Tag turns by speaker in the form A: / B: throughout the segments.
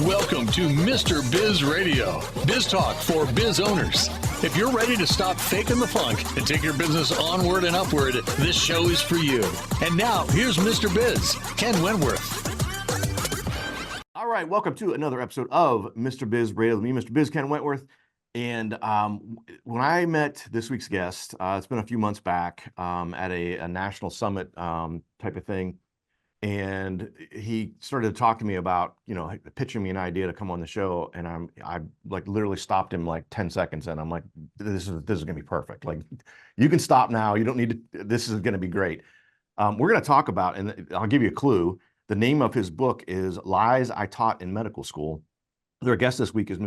A: Welcome to Mr. Biz Radio, biz talk for biz owners. If you're ready to stop faking the funk and take your business onward and upward, this show is for you. And now, here's Mr. Biz, Ken Wentworth.
B: All right, welcome to another episode of Mr. Biz Radio with me, Mr. Biz, Ken Wentworth. And when I met this week's guest, it's been a few months back at a national summit type of thing. And he started to talk to me about, pitching me an idea to come on the show. And I like literally stopped him like 10 seconds. And I'm like, this is going to be perfect. Like, you can stop now. You don't need to, this is going to be great. We're going to talk about, and I'll give you a clue. The name of his book is Lies I Taught in Medical School. Their guest this week is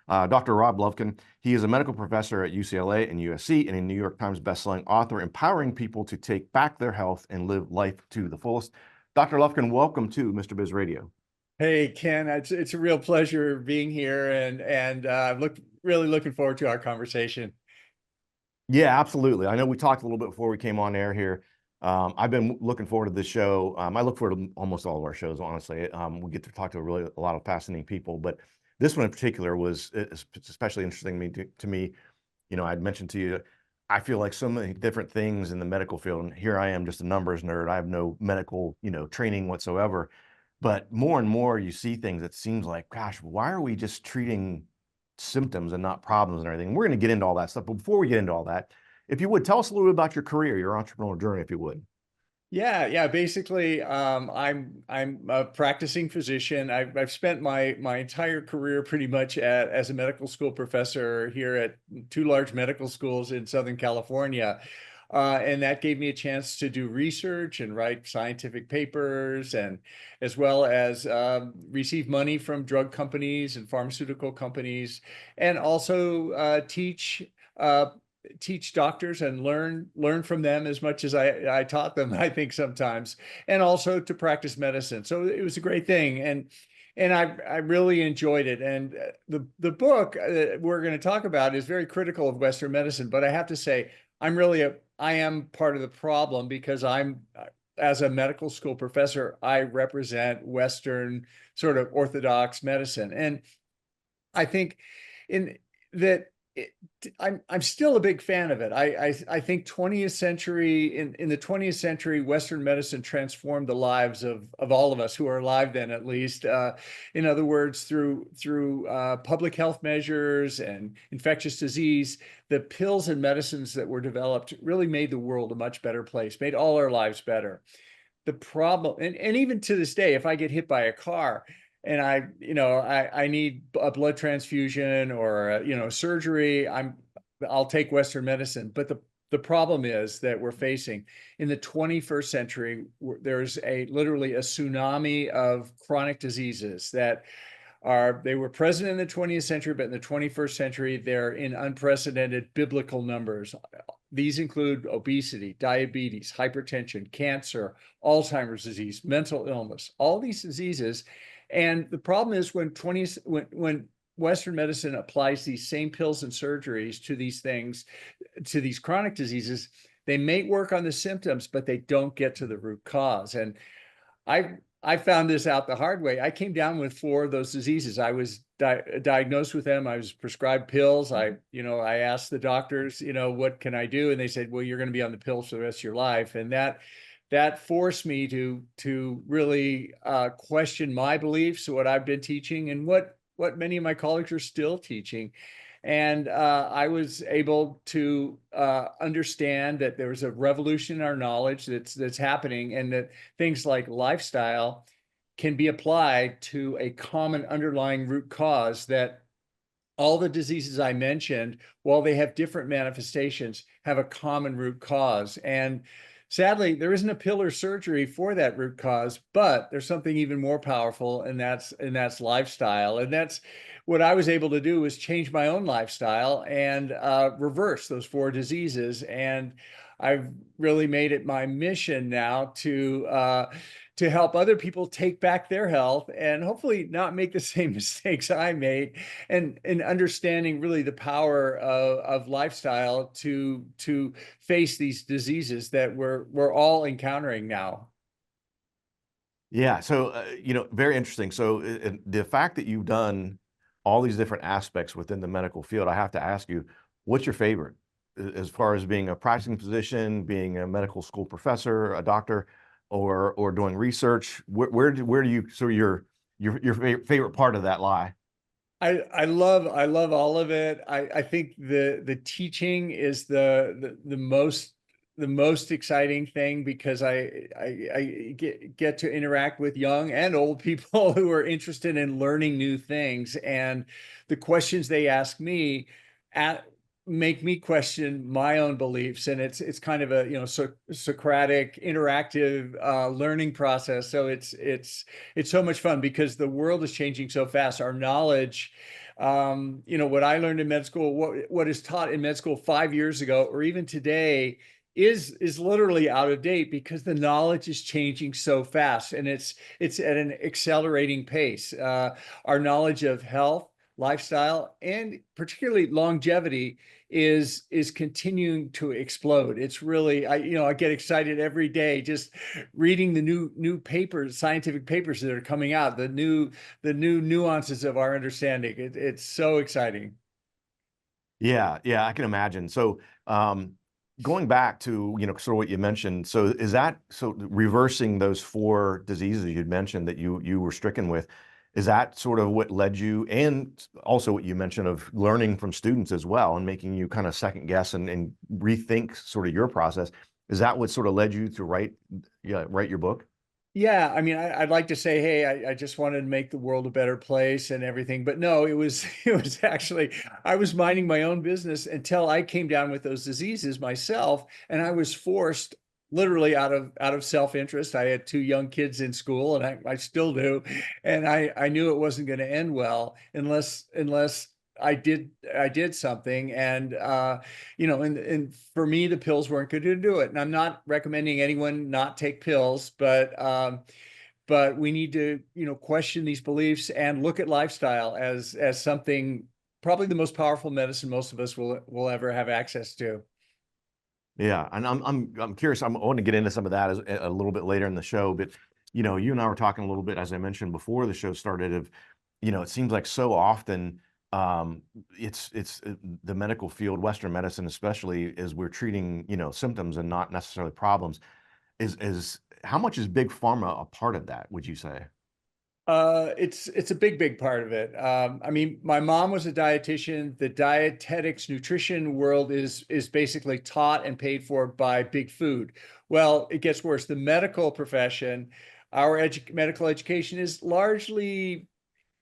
B: Dr. Rob Lufkin. He is a medical professor at UCLA and USC and a New York Times bestselling author, empowering people to take back their health and live life to the fullest. Dr. Lufkin, welcome to Mr. Biz Radio.
C: Hey, Ken, it's a real pleasure being here, and really looking forward to our conversation.
B: Yeah, absolutely. I know we talked a little bit before we came on air here. I've been looking forward to this show. I look forward to almost all of our shows, honestly. We get to talk to a lot of fascinating people, but this one in particular was especially interesting to me. I'd mentioned to you, I feel like so many different things in the medical field, and here I am, just a numbers nerd. I have no medical, training whatsoever. But more and more you see things that seems like, gosh, why are we just treating symptoms and not problems and everything? We're going to get into all that stuff. But before we get into all that, if you would, tell us a little bit about your career, your entrepreneurial journey, if you would.
C: Yeah. Basically, I'm a practicing physician. I've spent my entire career pretty much as a medical school professor here at two large medical schools in Southern California. And that gave me a chance to do research and write scientific papers, and as well as receive money from drug companies and pharmaceutical companies, and also teach doctors and learn from them as much as I taught them, I think sometimes, and also to practice medicine. So it was a great thing. And I really enjoyed it. And the book we're going to talk about is very critical of Western medicine, but I have to say, I am part of the problem, because as a medical school professor, I represent Western sort of orthodox medicine. And I think I'm still a big fan of it. I think 20th century in the 20th century, Western medicine transformed the lives of all of us who are alive then, at least. In other words, through public health measures and infectious disease, the pills and medicines that were developed really made the world a much better place, made all our lives better. The problem, and even to this day, if I get hit by a car, and I need a blood transfusion or surgery, I'll take Western medicine. But the problem is that we're facing in the 21st century, there's literally a tsunami of chronic diseases they were present in the 20th century, but in the 21st century, they're in unprecedented biblical numbers. These include obesity, diabetes, hypertension, cancer, Alzheimer's disease, mental illness, all these diseases. And the problem is when Western medicine applies these same pills and surgeries to these things, to these chronic diseases, they may work on the symptoms, but they don't get to the root cause. And I found this out the hard way. I came down with 4 of those diseases. I was diagnosed with them. I was prescribed pills. I asked the doctors, what can I do? And they said, well, you're going to be on the pills for the rest of your life. And that forced me to really question my beliefs, what I've been teaching, and what many of my colleagues are still teaching. And I was able to understand that there was a revolution in our knowledge that's happening, and that things like lifestyle can be applied to a common underlying root cause, that all the diseases I mentioned, while they have different manifestations, have a common root cause. And sadly, there isn't a pill or surgery for that root cause, but there's something even more powerful, and that's lifestyle. And that's what I was able to do, was change my own lifestyle and reverse those 4 diseases. And I've really made it my mission now to help other people take back their health and hopefully not make the same mistakes I made, and understanding really the power of lifestyle to face these diseases that we're all encountering now.
B: Yeah. So, very interesting. So the fact that you've done all these different aspects within the medical field, I have to ask you, what's your favorite as far as being a practicing physician, being a medical school professor, a doctor, or doing research? Where do you, so your favorite part of that lie?
C: I love all of it. I think the teaching is the most exciting thing, because I get to interact with young and old people who are interested in learning new things, and the questions they ask me make me question my own beliefs, and it's kind of a Socratic interactive learning process. So it's so much fun, because the world is changing so fast. Our knowledge, what I learned in med school, what is taught in med school 5 years ago or even today is literally out of date, because the knowledge is changing so fast, and it's at an accelerating pace. Our knowledge of health, lifestyle, and particularly longevity is continuing to explode. It's really, I get excited every day just reading the new papers, scientific papers that are coming out, the new nuances of our understanding. It's so exciting.
B: Yeah, I can imagine. So, going back to, sort of what you mentioned, so is that, so reversing those 4 diseases you'd mentioned that you were stricken with, is that sort of what led you, and also what you mentioned of learning from students as well and making you kind of second guess and rethink sort of your process? Is that what sort of led you to write your book?
C: Yeah, I mean, I'd like to say, hey, I just wanted to make the world a better place and everything, but no, it was actually, I was minding my own business until I came down with those diseases myself, and I was forced, literally out of self-interest. I had 2 young kids in school, and I still do, and I knew it wasn't going to end well unless I did something. And and for me, the pills weren't going to do it. And I'm not recommending anyone not take pills, but we need to question these beliefs and look at lifestyle as something, probably the most powerful medicine most of us will ever have access to.
B: Yeah, and I'm curious. I want to get into some of that a little bit later in the show, but you and I were talking a little bit, as I mentioned before the show started, of it seems like so often it's the medical field, Western medicine especially, is we're treating symptoms and not necessarily problems. Is how much is big pharma a part of that, would you say?
C: It's a big part of it. I mean, my mom was a dietitian. The dietetics nutrition world is basically taught and paid for by big food. Well, it gets worse. The medical profession, our medical education, is largely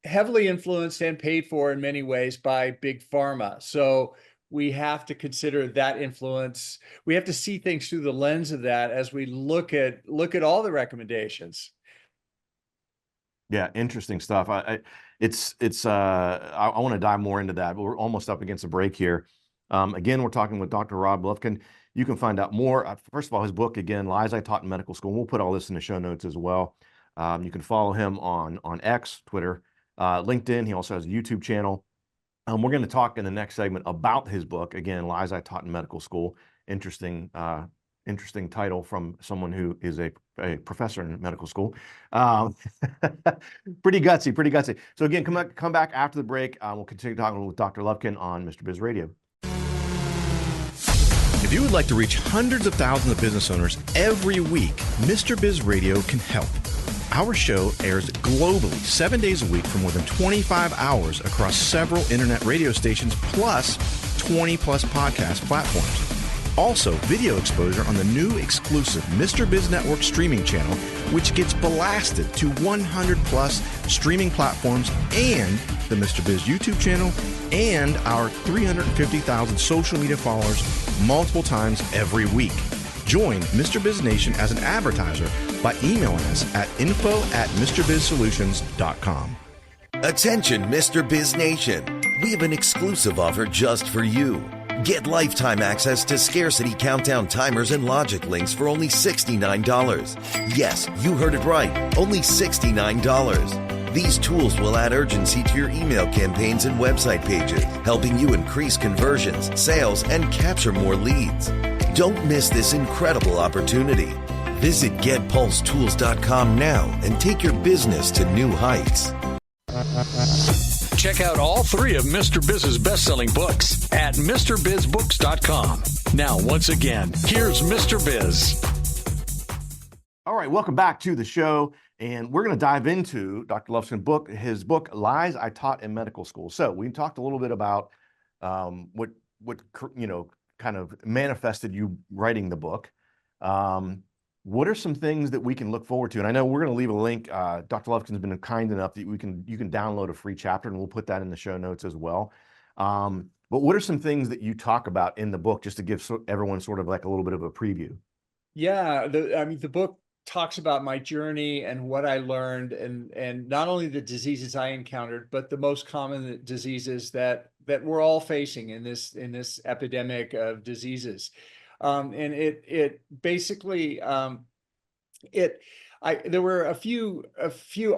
C: heavily influenced and paid for in many ways by big pharma. So we have to consider that influence. We have to see things through the lens of that as we look at all the recommendations.
B: Yeah, interesting stuff. I want to dive more into that, but we're almost up against a break here. Again, we're talking with Dr. Rob Lufkin. You can find out more. First of all, his book, again, Lies I Taught in Medical School. We'll put all this in the show notes as well. You can follow him on X, Twitter, LinkedIn. He also has a YouTube channel. We're going to talk in the next segment about his book, again, Lies I Taught in Medical School. Interesting title from someone who is a professor in medical school. Pretty gutsy. So again, come back after the break. We'll continue talking with Dr. Lufkin on Mr. Biz Radio.
D: If you would like to reach hundreds of thousands of business owners every week, Mr. Biz Radio can help. Our show airs globally 7 days a week for more than 25 hours across several internet radio stations, plus 20 plus podcast platforms. Also, video exposure on the new exclusive Mr. Biz Network streaming channel, which gets blasted to 100 plus streaming platforms, and the Mr. Biz YouTube channel, and our 350,000 social media followers multiple times every week. Join Mr. Biz Nation as an advertiser by emailing us at info@MrBizSolutions.com.
E: Attention, Mr. Biz Nation. We have an exclusive offer just for you. Get lifetime access to scarcity countdown timers and logic links for only $69. Yes, you heard it right. Only $69. These tools will add urgency to your email campaigns and website pages, helping you increase conversions, sales, and capture more leads. Don't miss this incredible opportunity. Visit getpulsetools.com now and take your business to new heights.
A: Check out all 3 of Mr. Biz's best-selling books at MrBizBooks.com. Now, once again, here's Mr. Biz.
B: All right, welcome back to the show, and we're going to dive into Dr. Lufkin's book, his book, Lies I Taught in Medical School. So we talked a little bit about what kind of manifested you writing the book. What are some things that we can look forward to? And I know we're going to leave a link. Dr. Lufkin's been kind enough that you can download a free chapter, and we'll put that in the show notes as well. But what are some things that you talk about in the book, just to give everyone sort of like a little bit of a preview?
C: Yeah, the book talks about my journey and what I learned, and not only the diseases I encountered, but the most common diseases that we're all facing in this epidemic of diseases. And it basically there were a few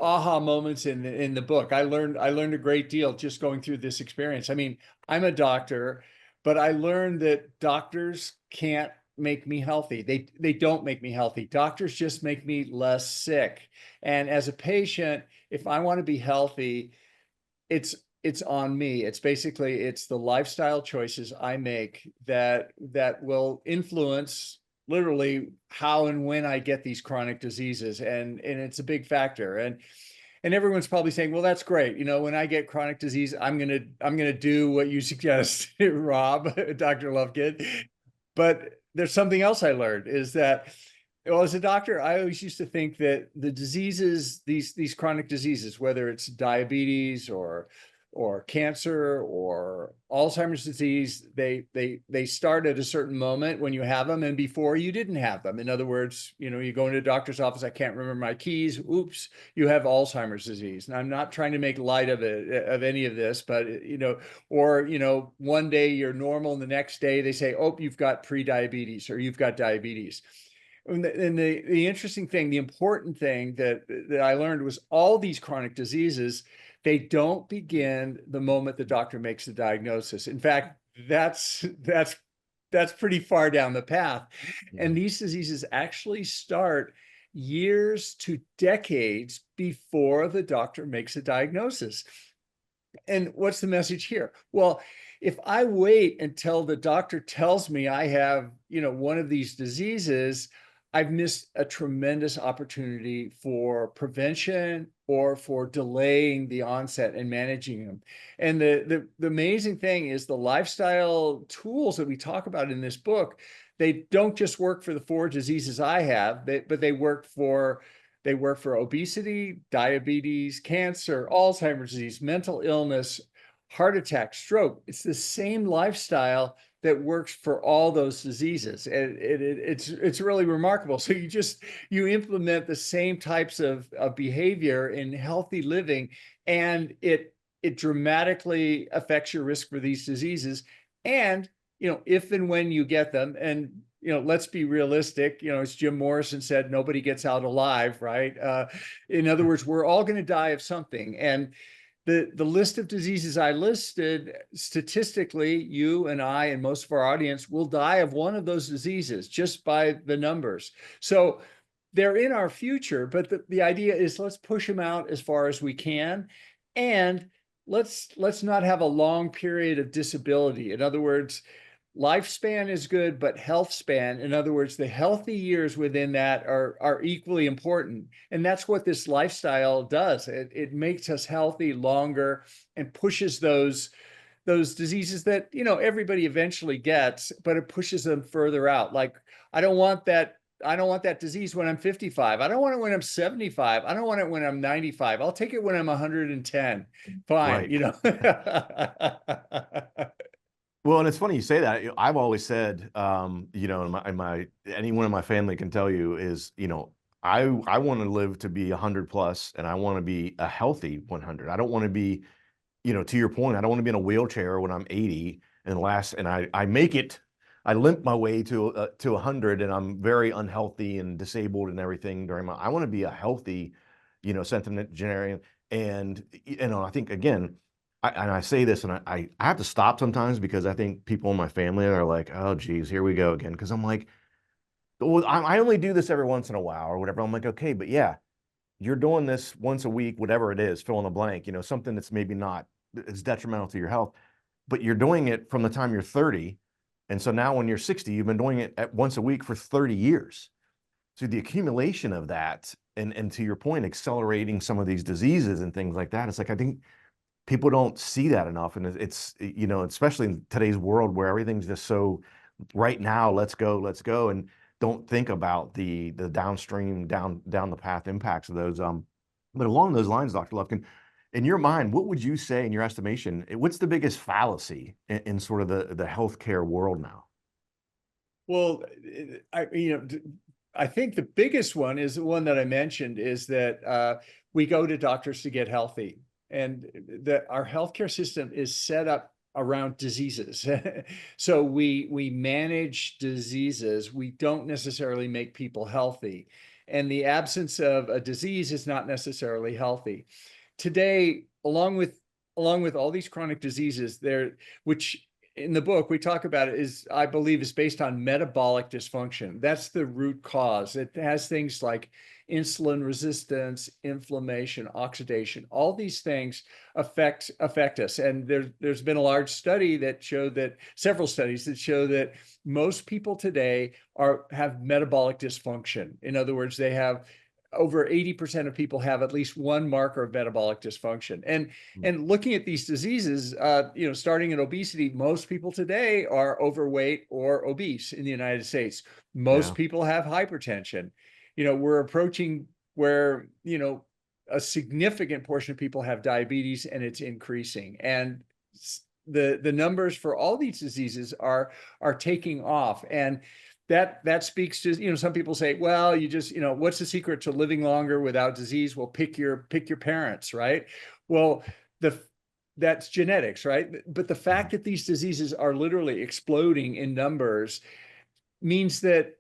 C: aha moments in the book. I learned a great deal just going through this experience. I mean, I'm a doctor, but I learned that doctors can't make me healthy. They don't make me healthy. Doctors just make me less sick. And as a patient, if I want to be healthy, it's on me. It's the lifestyle choices I make that will influence literally how and when I get these chronic diseases. And it's a big factor. And everyone's probably saying, well, that's great. When I get chronic disease, I'm gonna do what you suggest, Rob, Dr. Lufkin. But there's something else I learned, is that, well, as a doctor, I always used to think that the diseases, these chronic diseases, whether it's diabetes or cancer or Alzheimer's disease, they start at a certain moment when you have them, and before you didn't have them. In other words, you go into a doctor's office, I can't remember my keys. Oops, you have Alzheimer's disease. And I'm not trying to make light of any of this, but one day you're normal, and the next day they say, oh, you've got pre-diabetes or you've got diabetes. And the interesting thing, the important thing that I learned was all these chronic diseases, they don't begin the moment the doctor makes the diagnosis. In fact, that's pretty far down the path. And these diseases actually start years to decades before the doctor makes a diagnosis. And what's the message here? Well, if I wait until the doctor tells me I have, one of these diseases, I've missed a tremendous opportunity for prevention or for delaying the onset and managing them. And the amazing thing is the lifestyle tools that we talk about in this book, they don't just work for the 4 diseases I have, but they work for obesity, diabetes, cancer, Alzheimer's disease, mental illness, heart attack, stroke. It's the same lifestyle that works for all those diseases. And it's really remarkable. So you implement the same types of behavior in healthy living, and it dramatically affects your risk for these diseases. And, if and when you get them, and, let's be realistic, as Jim Morrison said, nobody gets out alive, right? In other words, we're all going to die of something. And the list of diseases I listed, statistically, you and I and most of our audience will die of one of those diseases just by the numbers. So they're in our future, but the idea is let's push them out as far as we can. And let's not have a long period of disability. In other words, lifespan is good, but health span, in other words, the healthy years within that are equally important. And that's what this lifestyle does. It makes us healthy longer and pushes those diseases that, everybody eventually gets, but it pushes them further out. Like, I don't want that disease when I'm 55. I don't want it when I'm 75. I don't want it when I'm 95. I'll take it when I'm 110. Fine,
B: right. Well, and it's funny you say that. I've always said, anyone in my family can tell you is, I want to live to be 100 plus, and I want to be a healthy 100. I don't want to be, to your point, I don't want to be in a wheelchair when I'm 80 and I limp my way to 100, and I'm very unhealthy and disabled and everything I want to be a healthy, centenarian. And, I think, again, I say this, and I have to stop sometimes, because I think people in my family are like, oh, geez, here we go again. Because I'm like, well, I only do this every once in a while or whatever. I'm like, okay, but yeah, you're doing this once a week, whatever it is, fill in the blank, something that's maybe not as detrimental to your health, but you're doing it from the time you're 30. And so now when you're 60, you've been doing it at once a week for 30 years. So the accumulation of that, and to your point, accelerating some of these diseases and things like that, it's like, I think people don't see that enough. And it's, especially in today's world where everything's just so right now, let's go. And don't think about the downstream, down the path impacts of those. But along those lines, Dr. Lufkin, in your mind, what would you say, in your estimation, what's the biggest fallacy in sort of the healthcare world now?
C: Well, I think the biggest one is the one that I mentioned, is that we go to doctors to get healthy, and that our healthcare system is set up around diseases. So we manage diseases. We don't necessarily make people healthy. And the absence of a disease is not necessarily healthy. Today, along with all these chronic diseases, which in the book we talk about, I believe is based on metabolic dysfunction. That's the root cause. It has things like insulin resistance, inflammation, oxidation. All these things affect us. And there's been a large study that showed that, several studies that show that most people today have metabolic dysfunction. In other words, they have over 80% of people have at least one marker of metabolic dysfunction. And looking at these diseases, starting at obesity, most people today are overweight or obese in the United States. Most people have hypertension. We're approaching where, a significant portion of people have diabetes, and it's increasing. And the numbers for all these diseases are taking off. And that speaks to, some people say, well, you just, what's the secret to living longer without disease? Well, pick your parents, right? Well, that's genetics, right? But the fact that these diseases are literally exploding in numbers means that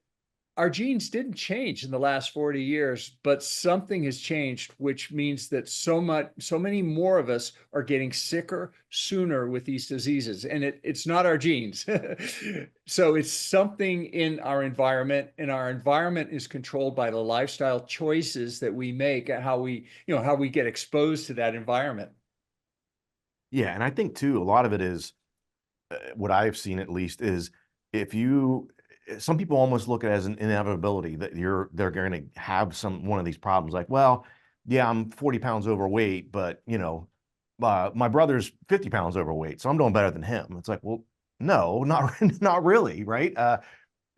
C: our genes didn't change in the last 40 years, but something has changed, which means that so many more of us are getting sicker sooner with these diseases. And it's not our genes. So it's something in our environment, and our environment is controlled by the lifestyle choices that we make, and how we get exposed to that environment.
B: Yeah. And I think too, a lot of it is, what I've seen at least, is some people almost look at it as an inevitability that they're going to have one of these problems. Like, well, yeah, I'm 40 pounds overweight, but my brother's 50 pounds overweight, so I'm doing better than him. It's like, well, no, not really, right?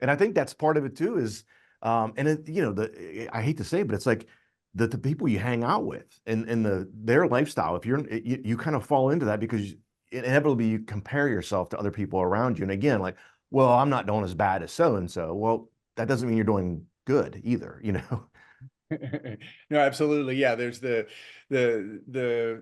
B: And I think that's part of it too. Is I hate to say it, but it's like the people you hang out with and their lifestyle. If you kind of fall into that, because inevitably you compare yourself to other people around you. And again, like, well, I'm not doing as bad as so-and-so. Well, that doesn't mean you're doing good either,
C: No, absolutely. Yeah. There's the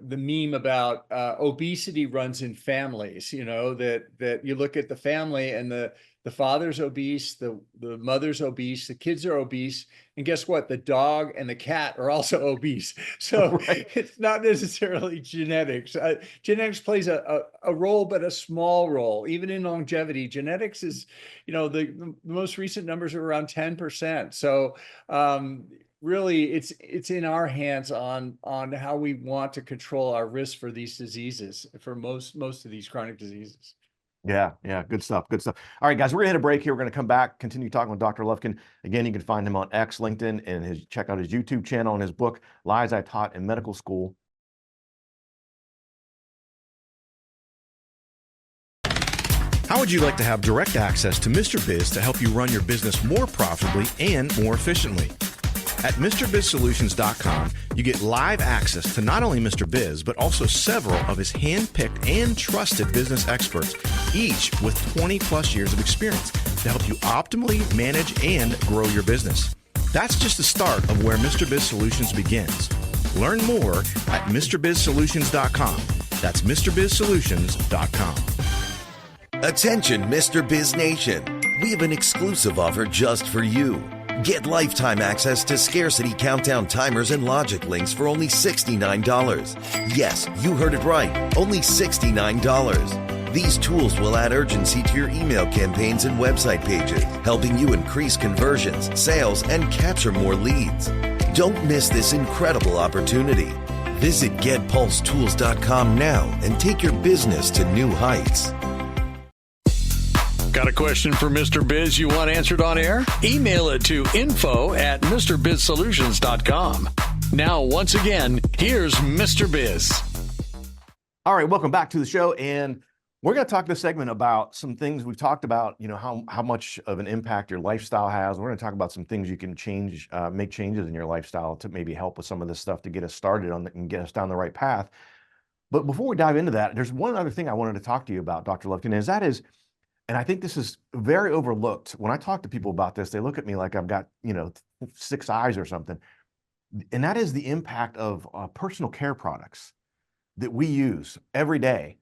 C: meme about obesity runs in families, that you look at the family, and the father's obese, the mother's obese, the kids are obese. And guess what? The dog and the cat are also obese. So right. It's not necessarily genetics. Genetics plays a role, but a small role. Even in longevity, genetics is, the most recent numbers are around 10%. So really, it's in our hands on how we want to control our risk for these diseases, for most of these chronic diseases.
B: Yeah. Good stuff. All right, guys, we're gonna hit a break here. We're gonna come back, continue talking with Dr. Lufkin. Again, you can find him on X, LinkedIn, and check out his YouTube channel and his book, Lies I Taught in Medical School.
D: How would you like to have direct access to Mr. Biz to help you run your business more profitably and more efficiently? At MrBizSolutions.com, you get live access to not only Mr. Biz, but also several of his hand-picked and trusted business experts, each with 20 plus years of experience to help you optimally manage and grow your business. That's just the start of where Mr. Biz Solutions begins. Learn more at MrBizSolutions.com. That's MrBizSolutions.com.
E: Attention, Mr. Biz Nation. We have an exclusive offer just for you. Get lifetime access to scarcity countdown timers and logic links for only $69. Yes, you heard it right. Only $69. These tools will add urgency to your email campaigns and website pages, helping you increase conversions, sales, and capture more leads. Don't miss this incredible opportunity. Visit getpulsetools.com now and take your business to new heights.
A: Got a question for Mr. Biz you want answered on air? Email it to info@MrBizSolutions.com. Now, once again, here's Mr. Biz.
B: All right, welcome back to the show. And we're going to talk this segment about some things we've talked about, how much of an impact your lifestyle has. We're going to talk about some things you can change, make changes in your lifestyle to maybe help with some of this stuff to get us started on and get us down the right path. But before we dive into that, there's one other thing I wanted to talk to you about, Dr. Lufkin, and I think this is very overlooked. When I talk to people about this, they look at me like I've got, 6 eyes or something. And that is the impact of personal care products that we use every day.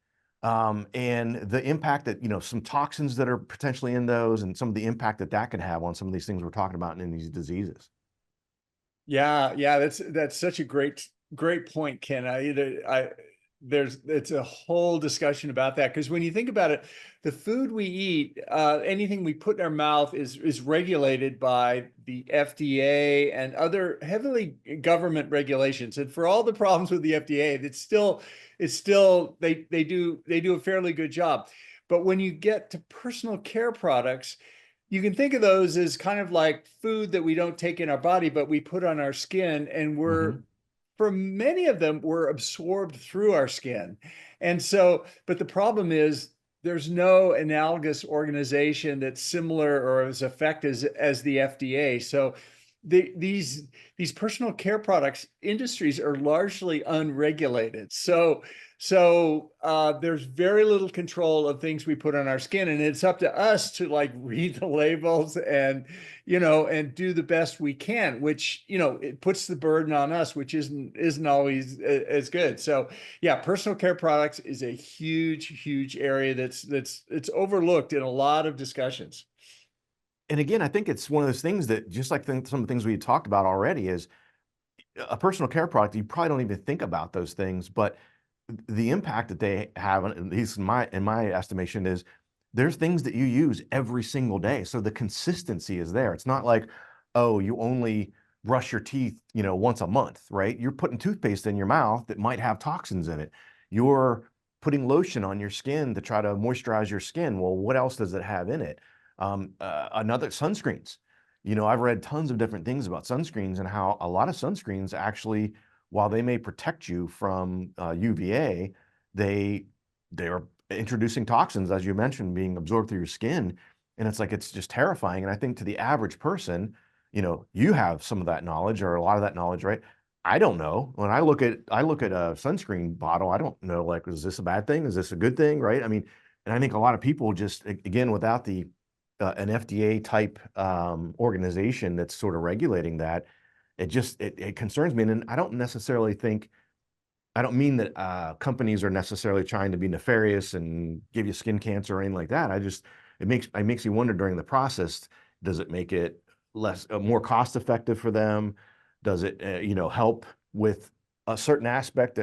B: And the impact that, some toxins that are potentially in those and some of the impact that can have on some of these things we're talking about in these diseases.
C: Yeah, that's such a great point, Ken. It's a whole discussion about that, because when you think about it, the food we eat, anything we put in our mouth is regulated by the FDA and other heavily government regulations. And for all the problems with the FDA, it's still they do a fairly good job. But when you get to personal care products, you can think of those as kind of like food that we don't take in our body, but we put on our skin, and for many of them, we're absorbed through our skin. And so, but the problem is there's no analogous organization that's similar or as effective as the FDA. So these personal care products industries are largely unregulated. So there's very little control of things we put on our skin, and it's up to us to read the labels and do the best we can, which it puts the burden on us, which isn't always as good. So yeah, personal care products is a huge area that's overlooked in a lot of discussions.
B: And again, I think it's one of those things that, just like some of the things we talked about already, is a personal care product. You probably don't even think about those things, but the impact that they have, at least in my estimation, is there's things that you use every single day. So the consistency is there. It's not like, oh, you only brush your teeth, once a month, right? You're putting toothpaste in your mouth that might have toxins in it. You're putting lotion on your skin to try to moisturize your skin. Well, what else does it have in it? Another sunscreens. I've read tons of different things about sunscreens and how a lot of sunscreens actually, while they may protect you from UVA, they're introducing toxins, as you mentioned, being absorbed through your skin. And it's just terrifying. And I think to the average person, you have some of that knowledge, or a lot of that knowledge, right? I don't know. When I look at a sunscreen bottle, I don't know, is this a bad thing? Is this a good thing? Right? I mean, and I think a lot of people just, again, without an FDA type organization that's sort of regulating that, it concerns me. And I don't mean that companies are necessarily trying to be nefarious and give you skin cancer or anything like that. It makes you wonder during the process, does it make it more cost effective for them? Does it help with a certain aspect,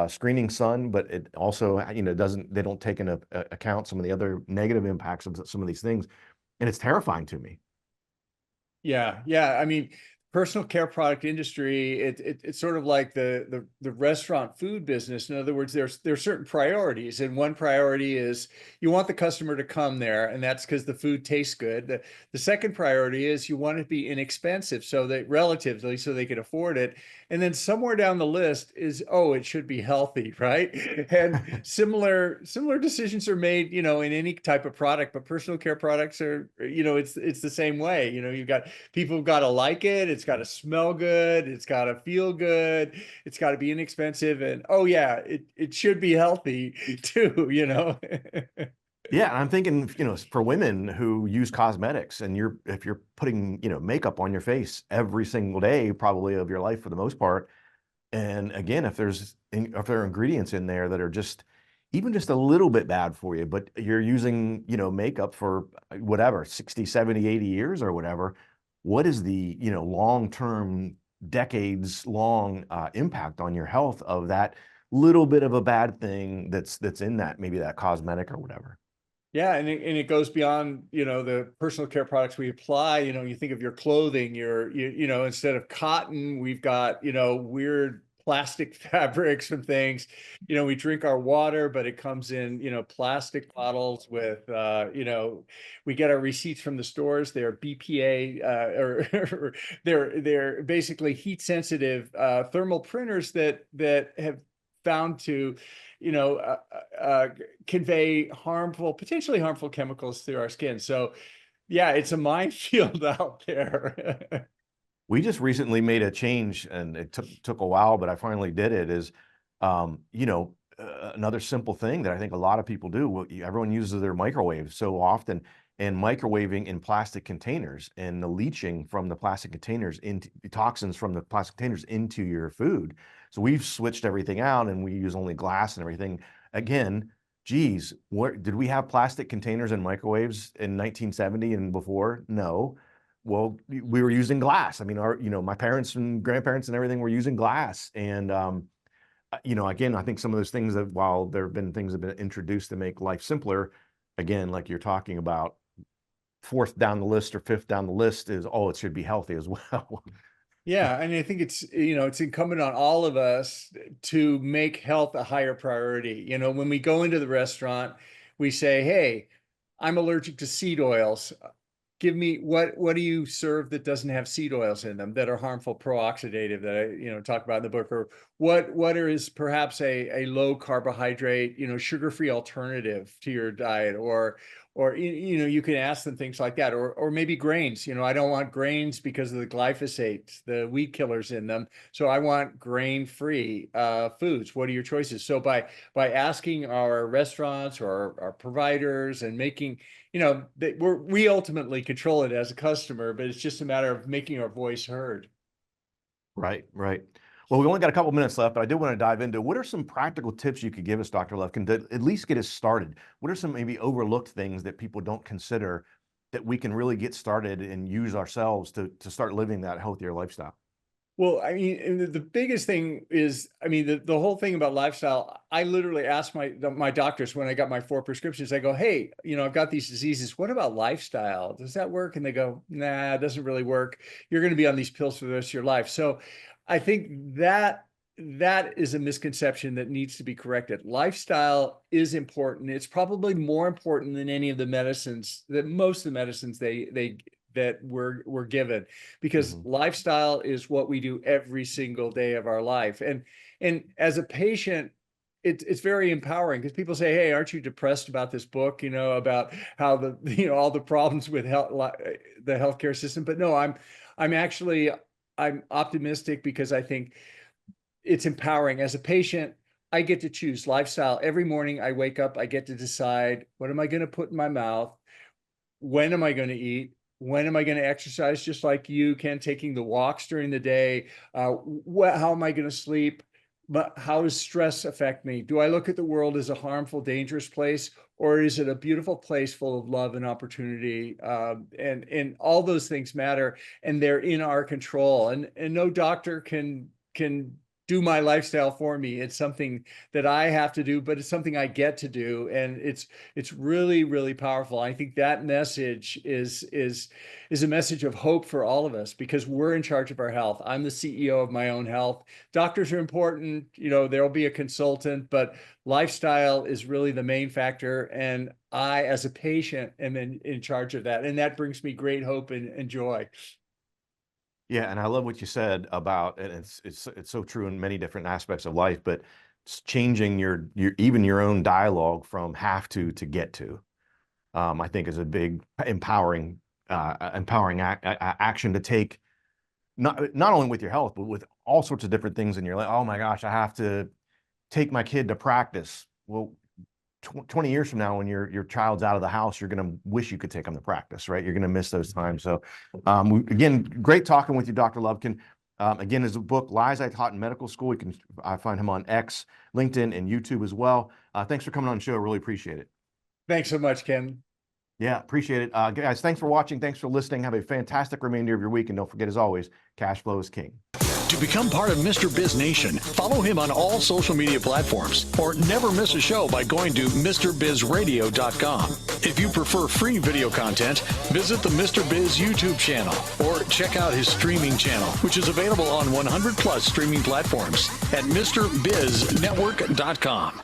B: screening sun, but it also they don't take into account some of the other negative impacts of some of these things, and it's terrifying to me.
C: Yeah. I mean, personal care product industry, it's sort of like the restaurant food business. In other words, there's certain priorities, and one priority is you want the customer to come there, and that's because the food tastes good. The second priority is you want it to be inexpensive, so that relatively, so they can afford it. And then somewhere down the list is, it should be healthy, right? And similar decisions are made, in any type of product, but personal care products are, it's the same way. You've got people who've got to like it. It's got to smell good. It's got to feel good. It's got to be inexpensive. And it should be healthy too,
B: Yeah, and I'm thinking, for women who use cosmetics, and if you're putting, makeup on your face every single day, probably of your life for the most part, and again, if there are ingredients in there that are even just a little bit bad for you, but you're using, makeup for whatever, 60, 70, 80 years or whatever, what is the, long-term, decades-long impact on your health of that little bit of a bad thing that's in that, maybe that cosmetic or whatever.
C: Yeah, and it goes beyond, the personal care products we apply. You think of your clothing, instead of cotton, we've got, weird plastic fabrics and things. We drink our water, but it comes in, plastic bottles with, we get our receipts from the stores. They're BPA, or they're basically heat sensitive thermal printers that have found to convey potentially harmful chemicals through our skin. So yeah, it's a minefield out there.
B: We just recently made a change, and it took a while, but I finally did it. Is another simple thing that I think a lot of people do. Everyone uses their microwave so often, and microwaving in plastic containers, and the leaching from the plastic containers into toxins from the plastic containers into your food. So we've switched everything out, and we use only glass and everything. Again, geez, did we have plastic containers and microwaves in 1970 and before? No. Well, we were using glass. I mean, my parents and grandparents and everything were using glass. And, again, I think some of those things that, while there have been things that have been introduced to make life simpler, again, like you're talking about, fourth down the list or fifth down the list is, it should be healthy as well.
C: Yeah, and I think it's incumbent on all of us to make health a higher priority. When we go into the restaurant, we say, "Hey, I'm allergic to seed oils. Give me what do you serve that doesn't have seed oils in them, that are harmful, pro-oxidative, that I talk about in the book, or what is perhaps a low carbohydrate, sugar-free alternative to your diet, or you can ask them things like that, or maybe grains. I don't want grains because of the glyphosate, the weed killers in them, so I want grain-free foods. What are your choices? So by asking our restaurants or our providers and making, we ultimately control it as a customer, but it's just a matter of making our voice heard.
B: Right. Well, we only got a couple minutes left, but I did want to dive into what are some practical tips you could give us, Dr. Lufkin, to at least get us started. What are some maybe overlooked things that people don't consider that we can really get started and use ourselves to start living that healthier lifestyle?
C: Well, I mean, the biggest thing is, the whole thing about lifestyle, I literally asked my doctors when I got my 4 prescriptions, I go, "Hey, I've got these diseases. What about lifestyle? Does that work?" And they go, "Nah, it doesn't really work. You're going to be on these pills for the rest of your life." So I think that is a misconception that needs to be corrected. Lifestyle is important. It's probably more important than any of the medicines, most of the medicines that we're given, because lifestyle is what we do every single day of our life. And as a patient, it's very empowering, because people say, "Hey, aren't you depressed about this book, about how all the problems with the healthcare system?" But no, I'm optimistic, because I think it's empowering. As a patient, I get to choose lifestyle. Every morning I wake up, I get to decide, what am I going to put in my mouth? When am I going to eat? When am I going to exercise? Just like you, Ken, taking the walks during the day. How am I going to sleep? But how does stress affect me? Do I look at the world as a harmful, dangerous place, or is it a beautiful place full of love and opportunity? And all those things matter, and they're in our control. And no doctor can do my lifestyle for me. It's something that I have to do, but it's something I get to do. And it's really, really powerful. I think that message is a message of hope for all of us, because we're in charge of our health. I'm the CEO of my own health. Doctors are important, there'll be a consultant, but lifestyle is really the main factor. And I, as a patient, am in charge of that. And that brings me great hope and joy.
B: Yeah, and I love what you said about, and it's so true in many different aspects of life, but it's changing your even your own dialogue from have to get to, I think is a big empowering action to take, not only with your health, but with all sorts of different things in your life. Oh my gosh, I have to take my kid to practice. Well, 20 years from now, when your child's out of the house, you're going to wish you could take them to practice, right? You're going to miss those times. So again, great talking with you, Dr. Lufkin. Again, his book, Lies I Taught in Medical School. You can find him on X, LinkedIn, and YouTube as well. Thanks for coming on the show. Really appreciate it.
C: Thanks so much, Ken.
B: Yeah, appreciate it. Guys, thanks for watching. Thanks for listening. Have a fantastic remainder of your week. And don't forget, as always, cash flow is king.
A: To become part of Mr. Biz Nation, follow him on all social media platforms or never miss a show by going to MrBizRadio.com. If you prefer free video content, visit the Mr. Biz YouTube channel or check out his streaming channel, which is available on 100 plus streaming platforms at MrBizNetwork.com.